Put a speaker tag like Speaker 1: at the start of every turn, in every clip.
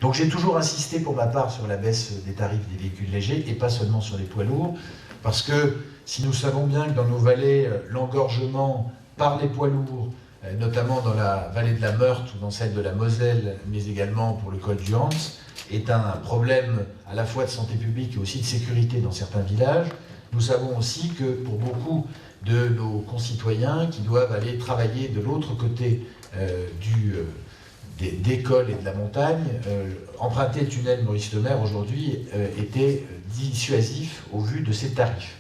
Speaker 1: Donc j'ai toujours insisté pour ma part sur la baisse des tarifs des véhicules légers et pas seulement sur les poids lourds, parce que si nous savons bien que dans nos vallées, l'engorgement par les poids lourds, notamment dans la vallée de la Meurthe ou dans celle de la Moselle, mais également pour le col du Hans, est un problème à la fois de santé publique et aussi de sécurité dans certains villages. Nous savons aussi que pour beaucoup de nos concitoyens qui doivent aller travailler de l'autre côté des cols et de la montagne, emprunter le tunnel Maurice-Lemaire aujourd'hui était dissuasif au vu de ces tarifs.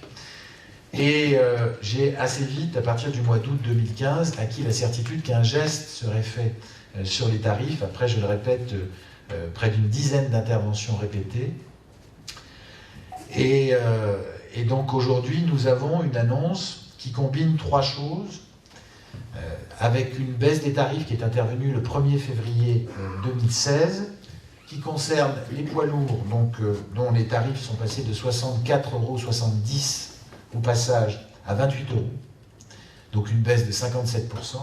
Speaker 1: Et j'ai assez vite, à partir du mois d'août 2015, acquis la certitude qu'un geste serait fait sur les tarifs. Après, je le répète, près d'une dizaine d'interventions répétées. Et donc aujourd'hui, nous avons une annonce qui combine trois choses, avec une baisse des tarifs qui est intervenue le 1er février 2016, qui concerne les poids lourds, donc, dont les tarifs sont passés de 64,70 € au passage à 28 €, donc une baisse de 57%,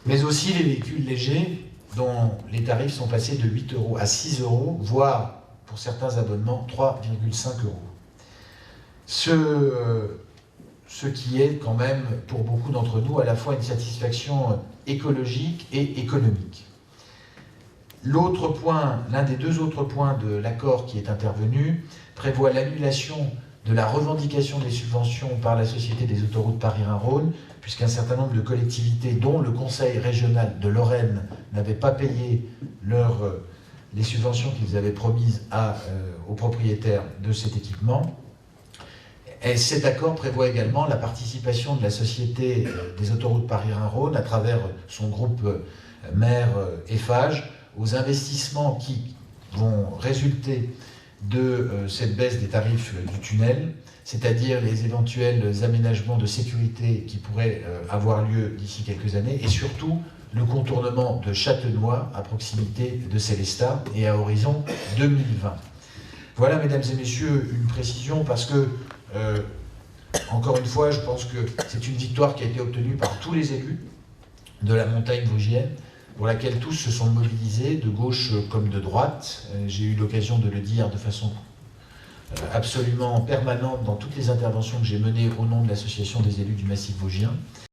Speaker 1: mais aussi les véhicules légers, dont les tarifs sont passés de 8 € à 6 €, voire, pour certains abonnements, 3,5 €. Ce qui est quand même, pour beaucoup d'entre nous, à la fois une satisfaction écologique et économique. L'autre point, l'un des deux autres points de l'accord qui est intervenu, prévoit l'annulation de la revendication des subventions par la Société des autoroutes Paris-Rhin-Rhône, puisqu'un certain nombre de collectivités, dont le Conseil régional de Lorraine, n'avaient pas payé les subventions qu'ils avaient promises aux propriétaires de cet équipement. Et cet accord prévoit également la participation de la Société des autoroutes Paris-Rhin-Rhône, à travers son groupe mère Eiffage, aux investissements qui vont résulter de cette baisse des tarifs du tunnel, c'est-à-dire les éventuels aménagements de sécurité qui pourraient avoir lieu d'ici quelques années, et surtout le contournement de Châtenois à proximité de Sélestat et à horizon 2020. Voilà, mesdames et messieurs, une précision parce que, encore une fois, je pense que c'est une victoire qui a été obtenue par tous les élus de la montagne vosgienne, pour laquelle tous se sont mobilisés, de gauche comme de droite. J'ai eu l'occasion de le dire de façon absolument permanente dans toutes les interventions que j'ai menées au nom de l'association des élus du Massif vosgien.